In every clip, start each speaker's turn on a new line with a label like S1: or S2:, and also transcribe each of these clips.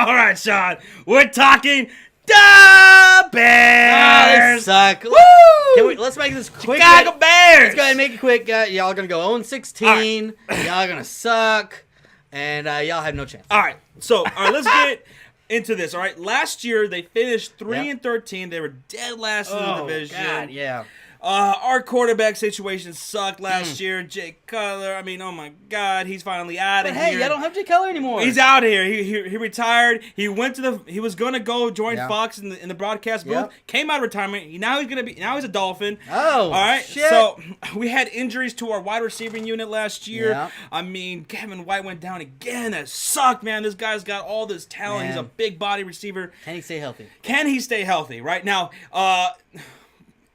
S1: All right, Sean. We're talking the Bears.
S2: They suck.
S1: Woo!
S2: Let's make this quick.
S1: Chicago Bears.
S2: Let's go ahead and make it quick. Y'all are going to go 0-16. Y'all are going to suck. And y'all have no chance.
S1: All right. So, let's get into this. All right. Last year, they finished 3-13. They were dead last in the division.
S2: God, yeah.
S1: Our quarterback situation sucked last year. Jay Cutler, I mean, oh my God, he's finally out of here.
S2: Hey, y'all don't have Jay Cutler anymore.
S1: He's out here. He retired. He was gonna go join Fox in the broadcast booth.
S2: Yep.
S1: Came out of retirement. Now he's a Dolphin.
S2: Oh,
S1: all right.
S2: shit.
S1: So we had injuries to our wide receiving unit last year.
S2: Yep.
S1: I mean, Kevin White went down again. That sucked, man. This guy's got all this talent.
S2: Man.
S1: He's a big body receiver.
S2: Can he stay healthy?
S1: Can he stay healthy? Right now,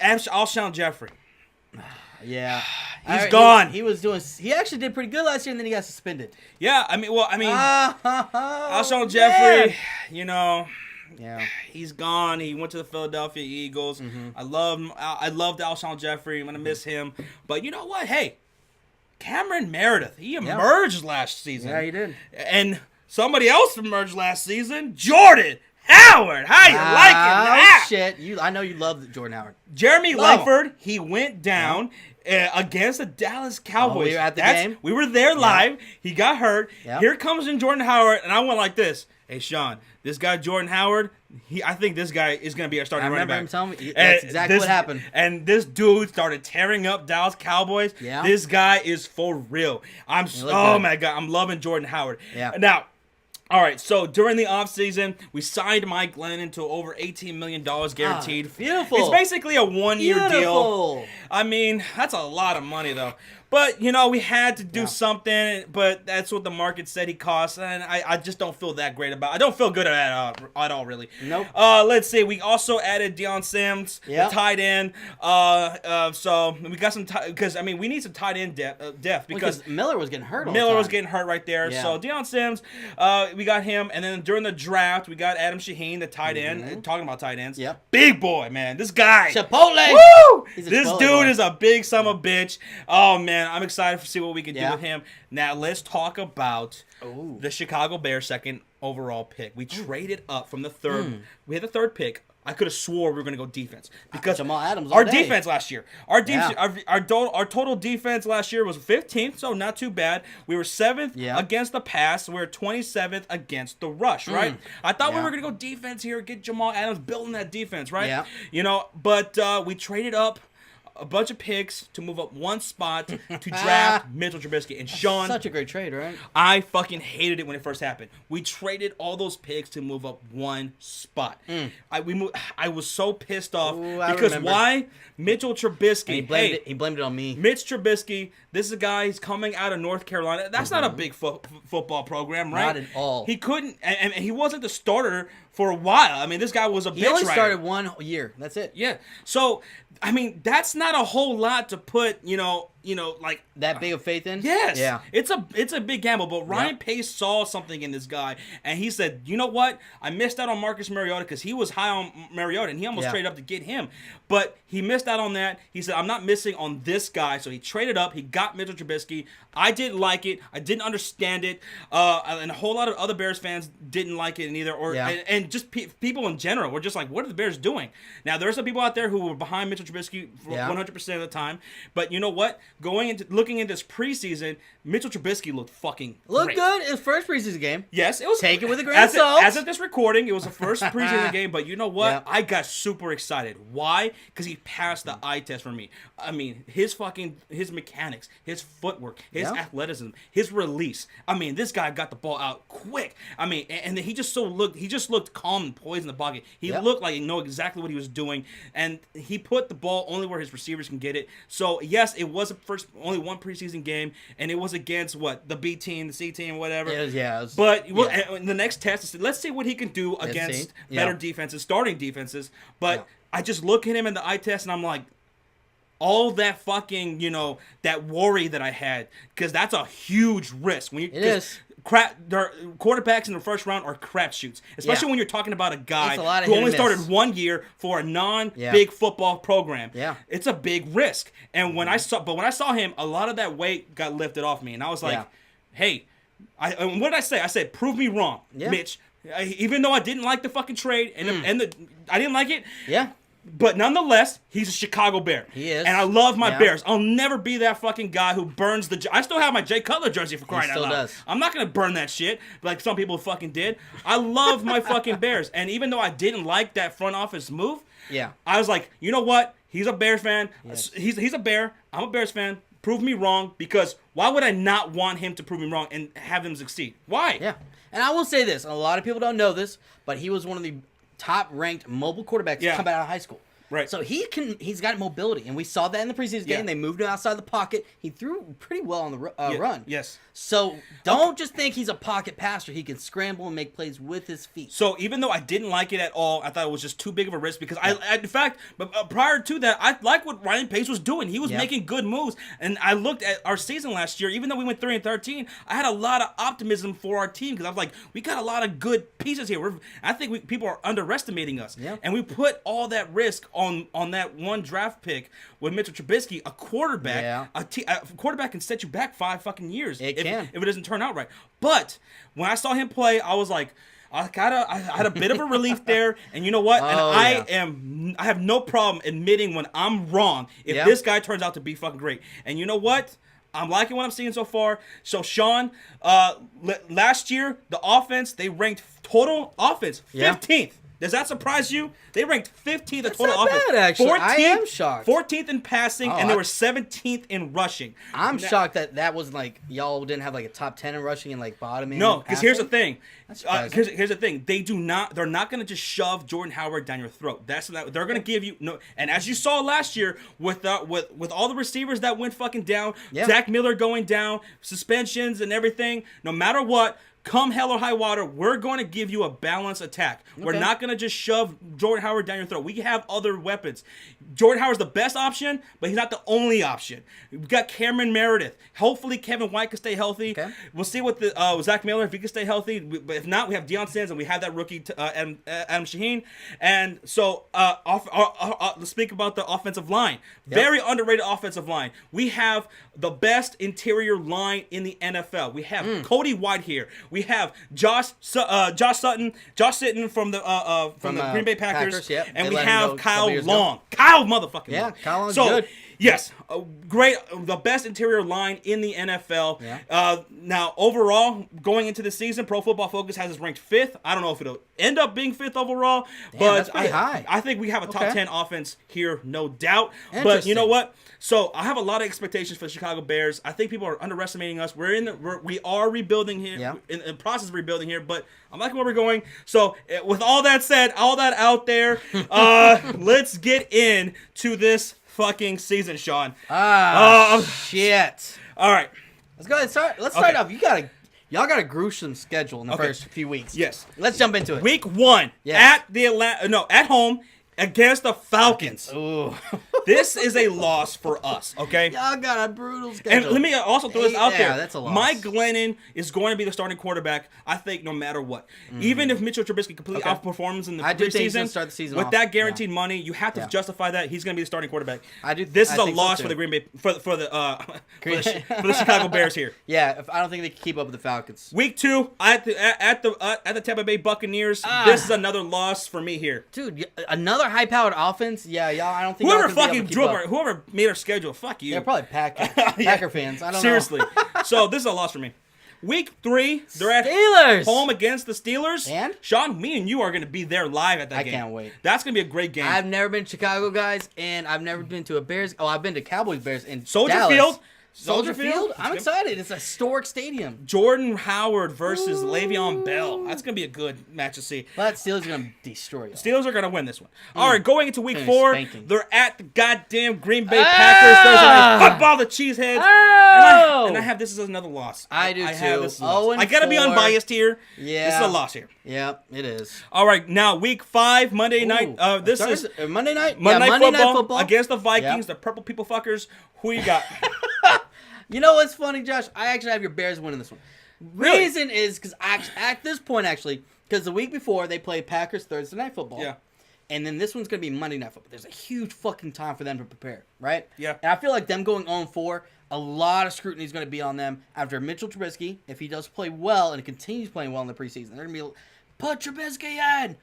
S1: Alshon Jeffrey.
S2: Yeah.
S1: He's gone.
S2: He actually did pretty good last year, and then he got suspended.
S1: Yeah, Alshon Jeffrey,
S2: Yeah.
S1: he's gone. He went to the Philadelphia Eagles.
S2: Mm-hmm.
S1: I loved Alshon Jeffrey. I'm going to miss him. But you know what? Hey, Cameron Meredith, he emerged last season.
S2: Yeah, he did.
S1: And somebody else emerged last season, Jordan Howard. How you liking that?
S2: Shit. I know you love Jordan Howard.
S1: Jeremy Langford, he went down against the Dallas Cowboys.
S2: We were at the game.
S1: We were there live. He got hurt.
S2: Yep.
S1: Here comes in Jordan Howard, and I went like this. Hey, Sean, this guy Jordan Howard, I think this guy is going to be our starting running back.
S2: I remember him telling me. That's exactly what happened.
S1: And this dude started tearing up Dallas Cowboys.
S2: Yeah.
S1: This guy is for real. My God, I'm loving Jordan Howard.
S2: Yeah.
S1: Now, all right, so during the offseason, we signed Mike Glennon to over $18 million guaranteed.
S2: Beautiful.
S1: It's basically a one-year deal.
S2: Beautiful.
S1: I mean, that's a lot of money, though. But, we had to do something, but that's what the market said he cost, and I just don't feel that great about it. I don't feel good at all, really.
S2: Nope.
S1: Let's see. We also added Dion Sims, the tight end. So we got some because, we need some tight end depth because
S2: Miller was getting hurt
S1: right there.
S2: Yeah.
S1: So Dion Sims, we got him, and then during the draft, we got Adam Shaheen, the tight end. Talking about tight ends.
S2: Yep.
S1: Big boy, man. This guy.
S2: Chipotle.
S1: Woo! This
S2: Chipotle
S1: dude
S2: boy.
S1: is a big son of a bitch. Oh, man. I'm excited to see what we can do with him. Now, let's talk about the Chicago Bears' second overall pick. We traded up from the third. We had the third pick. I could have swore we were going to go defense because
S2: Jamal Adams
S1: our
S2: all day.
S1: defense last year, our total defense last year was 15th, so not too bad. We were 7th against the pass. We were 27th against the rush, right? I thought we were going to go defense here, get Jamal Adams building that defense, right?
S2: Yeah.
S1: But we traded up a bunch of picks to move up one spot to draft Mitchell Trubisky. And Sean,
S2: such a great trade, right?
S1: I fucking hated it when it first happened. We traded all those picks to move up one spot. I was so pissed off because why? Mitchell Trubisky.
S2: And he blamed it on me.
S1: Mitch Trubisky. This is a guy. He's coming out of North Carolina. That's not a big football program, right?
S2: Not at all.
S1: He couldn't, and he wasn't the starter for a while. This guy was a bitch
S2: He only
S1: rider.
S2: started 1 year. That's it.
S1: Yeah. So, that's not a whole lot to put, like
S2: that big of faith in.
S1: Yes.
S2: Yeah.
S1: It's a big gamble, but Ryan Pace saw something in this guy, and he said, "You know what? I missed out on Marcus Mariota because he was high on Mariota, and he almost traded up to get him, but he missed out on that. He said, I'm not missing on this guy, so he traded up. He got Mitchell Trubisky. I didn't like it. I didn't understand it, and a whole lot of other Bears fans didn't like it either, and just people in general were just like, what are the Bears doing? Now there are some people out there who were behind Mitchell Trubisky 100% of the time, but you know what? Looking into this preseason, Mitchell Trubisky looked fucking great.
S2: Good. His first preseason game.
S1: Yes, it was.
S2: Take it with a grain of salt.
S1: As of this recording, it was the first preseason game, but you know what?
S2: Yeah.
S1: I got super excited. Why? Because he passed the eye test for me. His mechanics, his footwork, his athleticism, his release. This guy got the ball out quick. And he just looked calm and poised in the pocket. He looked like he knew exactly what he was doing, and he put the ball only where his receivers can get it. So yes, it was only one preseason game, and it was against the B team, the C team, whatever. But the next test is let's see what he can do against better defenses, starting defenses. But I just look at him in the eye test, and I'm like, all that fucking, that worry that I had, because that's a huge risk. It
S2: is.
S1: Quarterbacks in the first round are crapshoots, especially when you're talking about a guy who only started 1 year for a non-big football program.
S2: Yeah,
S1: it's a big risk. And when I saw him, a lot of that weight got lifted off me, and I was like, "Hey, what did I say? I said, prove me wrong, Mitch. Even though I didn't like the fucking trade and I didn't like it.
S2: Yeah.
S1: But nonetheless, he's a Chicago Bear.
S2: He is.
S1: And I love my Bears. I'll never be that fucking guy who burns the... I still have my Jay Cutler jersey for crying out loud.
S2: Does.
S1: I'm not going to burn that shit like some people fucking did. I love my fucking Bears. And even though I didn't like that front office move, I was like, you know what? He's a Bears fan. Yes. He's a Bear. I'm a Bears fan. Prove me wrong, because why would I not want him to prove me wrong and have him succeed? Why?
S2: Yeah. And I will say this. A lot of people don't know this, but he was one of the top-ranked mobile quarterbacks coming out of high school.
S1: Right.
S2: So he's got mobility, and we saw that in the preseason game. They moved him outside the pocket. He threw pretty well on the run.
S1: Yes.
S2: So don't just think he's a pocket passer. He can scramble and make plays with his feet.
S1: So even though I didn't like it at all, I thought it was just too big of a risk, because in fact, prior to that, I liked what Ryan Pace was doing. He was making good moves, and I looked at our season last year. Even though we went 3-13, I had a lot of optimism for our team, because I was like, we got a lot of good pieces here. I think people are underestimating us, and we put all that risk on that one draft pick with Mitch Trubisky, a quarterback. A quarterback can set you back 5 fucking years if it doesn't turn out right. But when I saw him play, I was like, I had a bit of a relief there, and you know what? I have no problem admitting when I'm wrong if this guy turns out to be fucking great. And you know what? I'm liking what I'm seeing so far. So Sean, last year the offense, they ranked total offense 15th. Does that surprise you? They ranked 15th in total offense.
S2: Bad, actually. 14th, I am shocked.
S1: 14th in passing, and they were 17th in rushing.
S2: I'm shocked that was like y'all didn't have like a top 10 in rushing and like bottoming.
S1: No, because here's the thing. Here's the thing. They're not going to just shove Jordan Howard down your throat. They're going to give you no. And as you saw last year with all the receivers that went fucking down, Zach Miller going down, suspensions and everything. No matter what. Come hell or high water, we're going to give you a balanced attack. Okay. We're not going to just shove Jordan Howard down your throat. We have other weapons. Jordan Howard's the best option, but he's not the only option. We've got Cameron Meredith. Hopefully Kevin White can stay healthy. Okay. We'll see what with Zach Miller, if he can stay healthy. But if not, we have Dion Sims, and we have that rookie Adam Shaheen. And so let's speak about the offensive line. Very underrated offensive line. We have the best interior line in the NFL. We have Cody White here. We have Josh Sutton from the Green Bay Packers, and we have Kyle Long. Kyle motherfucking Long.
S2: Kyle Long's good.
S1: Yes, great. The best interior line in the NFL. Yeah. Now, overall, going into the season, Pro Football Focus has us ranked 5th. I don't know if it'll end up being 5th overall, but
S2: that's pretty high.
S1: I think we have a top 10 offense here, no doubt. But you know what? So I have a lot of expectations for the Chicago Bears. I think people are underestimating us. We are rebuilding here, in the process of rebuilding here, but I'm liking where we're going. So with all that said, all that out there, let's get into this fucking season, Sean.
S2: Shit.
S1: All right.
S2: Let's go ahead and start. Let's start off. Y'all got a gruesome schedule in the first few weeks.
S1: Yes.
S2: Let's jump into it.
S1: Week 1 at home against the Falcons.
S2: Ooh.
S1: This is a loss for us, okay?
S2: Y'all got a brutal schedule.
S1: And let me also throw this out there.
S2: That's a loss.
S1: Mike Glennon is going to be the starting quarterback, I think, no matter what. Even if Mitchell Trubisky completely outperforms in the preseason,
S2: start the season
S1: with
S2: off.
S1: That guaranteed money, you have to justify that he's going to be the starting quarterback. This is a loss for the Green Bay for the Chicago Bears here.
S2: Yeah, I don't think they can keep up with the Falcons.
S1: Week 2 at the Tampa Bay Buccaneers. This is another loss for me here,
S2: dude. Another high-powered offense. Yeah, y'all. I don't think
S1: whoever made our schedule. Fuck you.
S2: They're probably Packer fans. I don't know.
S1: Seriously. So this is a loss for me. Week 3, they're at
S2: Steelers.
S1: home against the Steelers.
S2: And?
S1: Sean, me and you are going to be there live at that game.
S2: I can't wait.
S1: That's going to be a great game.
S2: I've never been to Chicago, guys, and I've never been to a Bears. Oh, I've been to Cowboys Bears in
S1: Soldier Field.
S2: Soldier Field? I'm excited. It's a historic stadium.
S1: Jordan Howard versus Le'Veon Bell. That's going to be a good match to see.
S2: But Steelers are going to destroy you.
S1: Steelers are going to win this one. All right, going into week 4, they're at the goddamn Green Bay Packers. Thursday night football, the Cheeseheads. And I have this as another loss.
S2: I do too.
S1: I got to be unbiased here.
S2: Yeah.
S1: This is a loss here.
S2: Yep, it is.
S1: All right, now week 5, Monday night. This is
S2: Monday night.
S1: Monday night football against the Vikings, the purple people fuckers. Who you got?
S2: You know what's funny, Josh? I actually have your Bears winning this one.
S1: Really?
S2: Reason is because at this point, because the week before they play Packers Thursday night football.
S1: Yeah.
S2: And then this one's going to be Monday night football. There's a huge fucking time for them to prepare, right?
S1: Yeah.
S2: And I feel like them going 0-4, a lot of scrutiny is going to be on them after Mitchell Trubisky. If he does play well and continues playing well in the preseason, they're going to be put Trubisky in.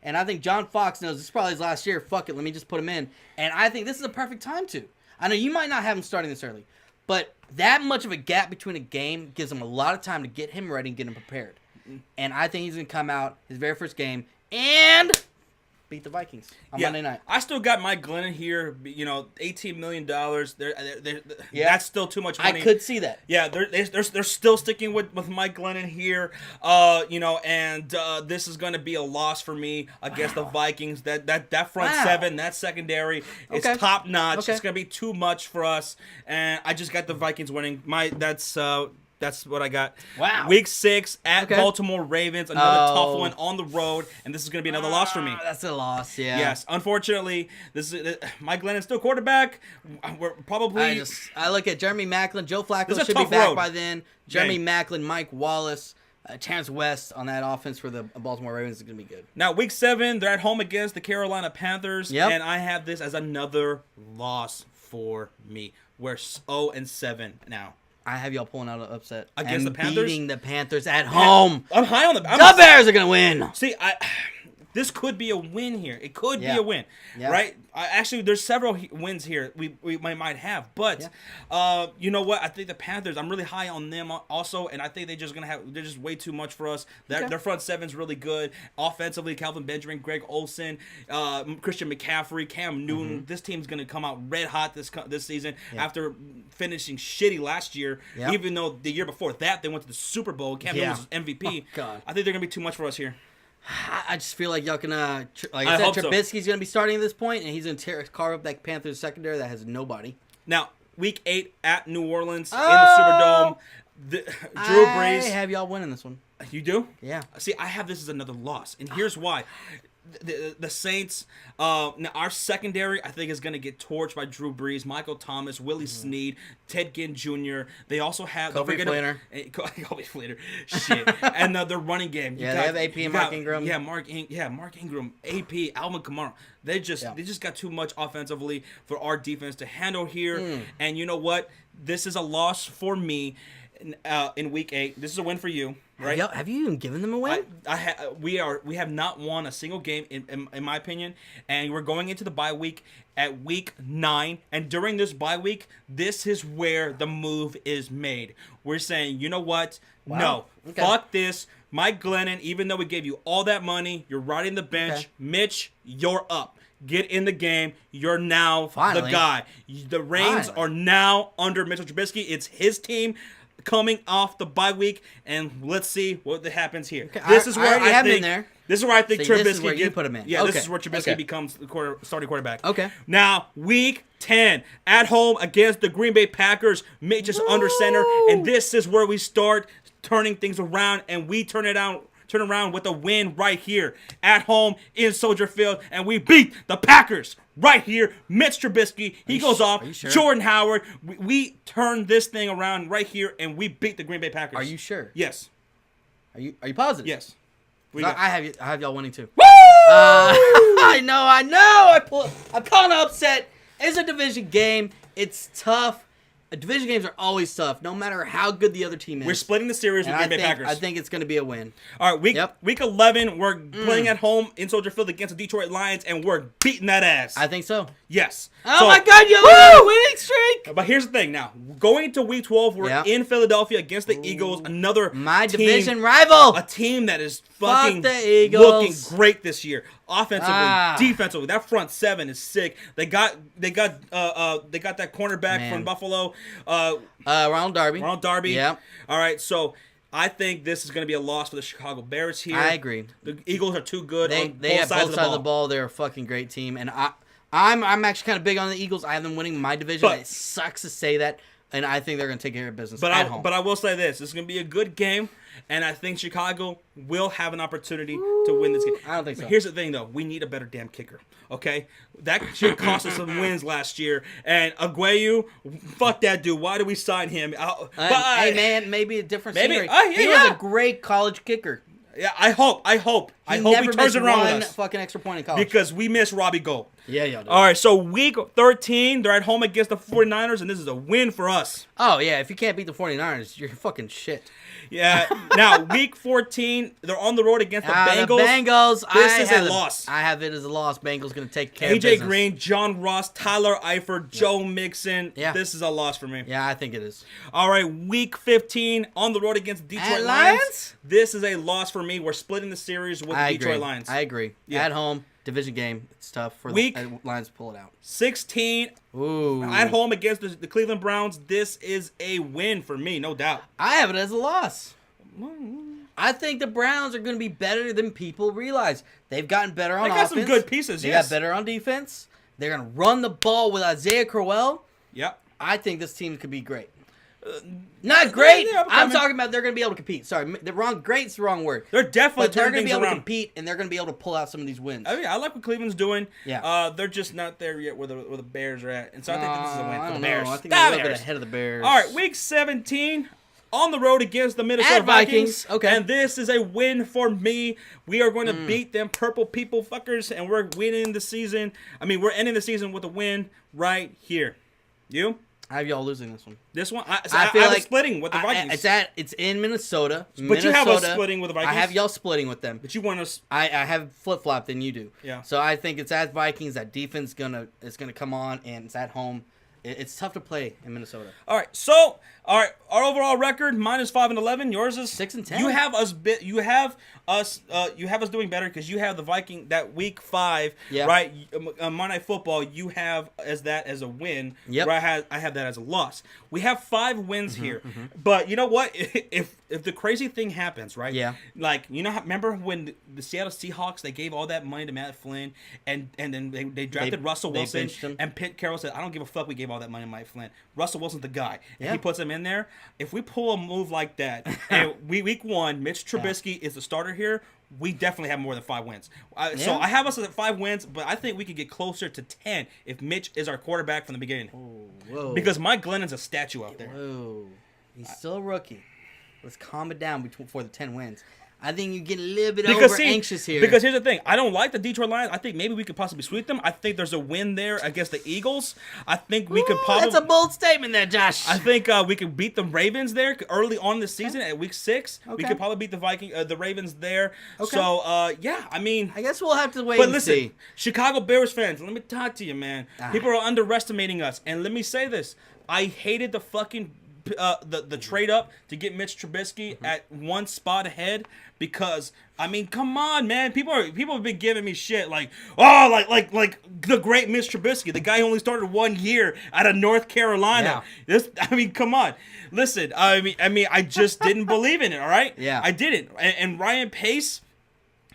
S2: And I think John Fox knows this is probably his last year. Fuck it, let me just put him in. And I think this is a perfect time to. I know you might not have him starting this early, but that much of a gap between a game gives him a lot of time to get him ready and get him prepared. And I think he's going to come out his very first game and beat the Vikings on Monday night.
S1: I still got Mike Glennon here. $18 million. That's still too much money.
S2: I could see that.
S1: Yeah, they're still sticking with Mike Glennon here. And this is going to be a loss for me against the Vikings. That front seven, that secondary is top notch. It's going to be too much for us, and I just got the Vikings winning. That's what I got.
S2: Wow.
S1: Week 6 at Baltimore Ravens. Another tough one on the road. And this is going to be another loss for me.
S2: That's a loss, yeah.
S1: Yes. Unfortunately, Mike Glennon's still quarterback. We're probably...
S2: I look at Jeremy Maclin. Joe Flacco should be back by then. Jeremy Maclin, Mike Wallace, Terrence West on that offense for the Baltimore Ravens is going to be good.
S1: Now, Week 7, they're at home against the Carolina Panthers.
S2: Yep.
S1: And I have this as another loss for me. We're 0-7 now.
S2: I have y'all pulling out an upset
S1: against the Panthers,
S2: beating the Panthers at home.
S1: I'm high on the
S2: Bears are gonna win.
S1: See, this could be a win here. It could be a win, right? Actually, there's several wins here we might have, but you know what? I think the Panthers. I'm really high on them also, and I think they're just way too much for us. Their front seven's really good offensively. Calvin Benjamin, Greg Olsen, Christian McCaffrey, Cam Newton. Mm-hmm. This team's gonna come out red hot this season after finishing shitty last year. Yep. Even though the year before that they went to the Super Bowl, Cam Newton was MVP.
S2: Oh, God.
S1: I think they're gonna be too much for us here.
S2: I just feel like y'all can, like I said, Trubisky's going to be starting at this point, and he's going to carve up that Panthers secondary that has nobody.
S1: Now, Week 8 at New Orleans in the Superdome. Drew Brees.
S2: I have y'all winning this one.
S1: You do?
S2: Yeah.
S1: See, I have this as another loss, and here's why. The Saints, now our secondary, I think, is going to get torched by Drew Brees, Michael Thomas, Willie Snead, Ted Ginn Jr. They also have...
S2: Kobe Fleener.
S1: Kobe Fleener. Shit. And their running game.
S2: They have AP and Mark Ingram.
S1: Yeah, Mark Ingram, AP, Alvin Kamara. They just got too much offensively for our defense to handle here. And you know what? This is a loss for me in Week 8. This is a win for you. Right?
S2: Have you even given them a win?
S1: We have not won a single game in my opinion, and we're going into the bye week at Week 9. And during this bye week, this is where the move is made. We're saying, you know what? Wow. No, fuck this. Mike Glennon. Even though we gave you all that money, you're riding the bench. Okay. Mitch, you're up. Get in the game. You're now the guy. The reins are now under Mitchell Trubisky. It's his team. Coming off the bye week, and let's see what happens here.
S2: Okay,
S1: this is where I think.
S2: In there.
S1: This is where I think Trubisky.
S2: This is where you put him in.
S1: Yeah, this is where Trubisky becomes the starting quarterback.
S2: Okay.
S1: Now, Week 10 at home against the Green Bay Packers, Mitch is under center, and this is where we start turning things around, and we turn around with a win right here at home in Soldier Field, and we beat the Packers right here. Mitch Trubisky, he goes off.
S2: Sure?
S1: Jordan Howard, we turn this thing around right here, and we beat the Green Bay Packers.
S2: Are you sure?
S1: Yes.
S2: Are you positive?
S1: Yes.
S2: I have y'all winning too.
S1: Woo!
S2: I know. I'm calling an upset. It's a division game. It's tough. Division games are always tough, no matter how good the other team is.
S1: We're splitting the series with Green Bay Packers.
S2: I think it's going to be a win.
S1: All right, week 11, we're playing at home in Soldier Field against the Detroit Lions, and we're beating that ass.
S2: I think so.
S1: Yes.
S2: Oh, my God, you have a winning streak.
S1: But here's the thing now. Going into Week 12, we're in Philadelphia against the Eagles, another
S2: division rival.
S1: A team that is fucking
S2: the Eagles.
S1: Looking great this year. Offensively, defensively, that front seven is sick. They got that cornerback from Buffalo,
S2: Ronald Darby.
S1: Yeah. All right, so I think this is going to be a loss for the Chicago Bears here.
S2: I agree.
S1: The Eagles are too good.
S2: They have both sides of the ball. They're a fucking great team, and I'm actually kind of big on the Eagles. I have them winning my division. It sucks to say that, and I think they're going to take care of business at home.
S1: But I will say this is going to be a good game. And I think Chicago will have an opportunity to win this game.
S2: I don't think so.
S1: Here's the thing, though. We need a better damn kicker, okay? That shit cost us some wins last year. And Aguayo, fuck that dude. Why did we sign him?
S2: Hey, man, maybe a different scenery. He was a great college kicker.
S1: Yeah, I hope. I hope he turns it around with us.
S2: Fucking extra point in college.
S1: Because we miss Robbie Gould.
S2: Yeah, y'all do.
S1: All right, so week 13, they're at home against the 49ers, and this is a win for us.
S2: Oh, yeah, if you can't beat the 49ers, you're fucking shit.
S1: Yeah. Now, week 14, they're on the road against the Bengals.
S2: The Bengals.
S1: This is a loss.
S2: I have it as a loss. Bengals going to take care of
S1: AJ
S2: business.
S1: Green, John Ross, Tyler Eifert, Joe Mixon. Yeah. This is a loss for me.
S2: Yeah, I think it is.
S1: All right, week 15, on the road against the Detroit Lions. This is a loss for me. We're splitting the series with the Detroit Lions.
S2: I agree. Yeah. At home, division game. It's tough for the Lions to pull it out.
S1: 16.
S2: Ooh.
S1: At home against the Cleveland Browns. This is a win for me, no doubt.
S2: I have it as a loss. I think the Browns are going to be better than people realize. They've gotten better on offense.
S1: They got some good pieces,
S2: They got better on defense. They're going to run the ball with Isaiah Crowell.
S1: Yep.
S2: I think this team could be great. Not great.
S1: Yeah,
S2: I'm talking about they're going to be able to compete. Sorry, great's the wrong word.
S1: They're definitely
S2: But they're going to be able to compete, and they're going to be able to pull out some of these wins.
S1: I mean, I like what Cleveland's doing.
S2: Yeah.
S1: They're just not there yet where the Bears are at. And so I think this is a win for the Bears.
S2: I think they're a little bit ahead of the Bears.
S1: All right, week 17. On the road against the Minnesota Vikings.
S2: Okay.
S1: And this is a win for me. We are going to beat them purple people fuckers, and we're winning the season. I mean, we're ending the season with a win right here. You?
S2: I have y'all losing this one.
S1: This one? I feel like splitting with the Vikings.
S2: It's in Minnesota.
S1: But you have us splitting with the Vikings?
S2: I have y'all splitting with them.
S1: But you want us...
S2: I have flip-flop than you do.
S1: Yeah.
S2: So I think it's at Vikings. That defense is gonna come on, and it's at home. It's tough to play in Minnesota.
S1: All right, so our overall record -5-11. Yours is
S2: 6-10.
S1: You have us. You have us doing better because you have the Viking that week 5.
S2: Yeah.
S1: Right. Monday Night Football. You have as a win.
S2: Yep.
S1: Right. I have that as a loss. We have 5 wins here. But you know what? If the crazy thing happens, right?
S2: Yeah.
S1: Like remember when the Seattle Seahawks they gave all that money to Matt Flynn and then they drafted Russell Wilson and Pete Carroll said I don't give a fuck. We gave all that money to Mike Flynn. Russell Wilson's the guy. And he puts him in there. If we pull a move like that, and week 1, Mitch Trubisky is the starter here, we definitely have more than 5 wins. So I have us at 5 wins, but I think we could get closer to 10 if Mitch is our quarterback from the beginning.
S2: Whoa.
S1: Because Mike Glennon's a statue out there.
S2: Whoa. He's still a rookie. Let's calm it down before the 10 wins. I think you get a little bit anxious here.
S1: Because here's the thing. I don't like the Detroit Lions. I think maybe we could possibly sweep them. I think there's a win there against the Eagles. I think we could probably...
S2: That's a bold statement there, Josh.
S1: I think we could beat the Ravens there early on in the season at week 6. Okay. We could probably beat the Ravens there. Okay. So, yeah, I mean...
S2: I guess we'll have to wait and see.
S1: Chicago Bears fans, let me talk to you, man. People are underestimating us. And let me say this. I hated the fucking... the trade up to get Mitch Trubisky at 1 spot ahead because I mean come on man people have been giving me shit like like the great Mitch Trubisky, the guy who only started 1 year out of North Carolina. I mean come on, listen, I mean I just didn't believe in it. All right, I didn't. And Ryan Pace,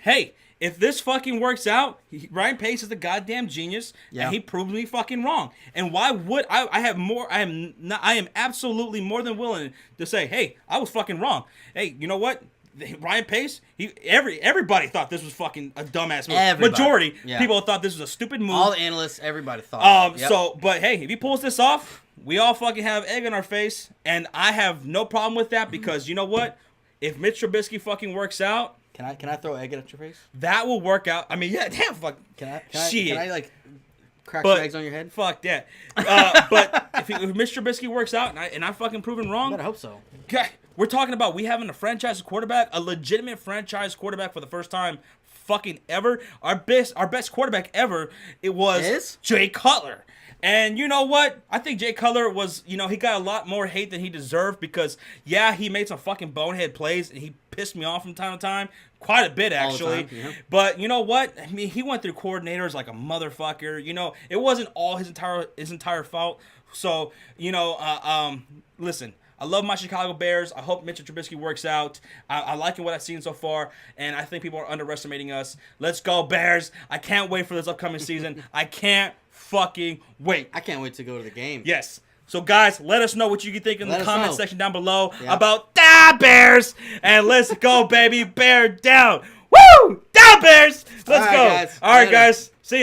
S1: hey, if this fucking works out, Ryan Pace is a goddamn genius, and he proves me fucking wrong. And why would I am absolutely more than willing to say, hey, I was fucking wrong. Hey, you know what? Ryan Pace, everybody thought this was fucking a dumbass move.
S2: Everybody.
S1: Majority people thought this was a stupid move.
S2: All the analysts, everybody thought.
S1: So, but hey, if he pulls this off, we all fucking have egg on our face, and I have no problem with that because you know what? If Mitch Trubisky fucking works out.
S2: Can I throw egg at your face?
S1: That will work out. I mean, yeah, damn, fuck.
S2: Can I like crack some eggs on your head?
S1: Fuck that. But if Mr. Trubisky works out and I'm fucking proven wrong,
S2: I better hope so.
S1: Okay, we're talking about we having a franchise quarterback, a legitimate franchise quarterback for the first time fucking ever. Our best quarterback ever. It was Jay Cutler. And you know what? I think Jay Cutler was, he got a lot more hate than he deserved because, he made some fucking bonehead plays and he pissed me off from time to time. Quite a bit, actually. But you know what? I mean, he went through coordinators like a motherfucker. It wasn't all his entire fault. So, listen. I love my Chicago Bears. I hope Mitchell Trubisky works out. I like what I've seen so far, and I think people are underestimating us. Let's go, Bears. I can't wait for this upcoming season. I can't fucking wait.
S2: I can't wait to go to the game.
S1: Yes. So, guys, let us know what you think in the comment section down below about the Bears. And let's go, baby. Bear down. Woo! Down, Bears. Let's go. All right, guys. See ya.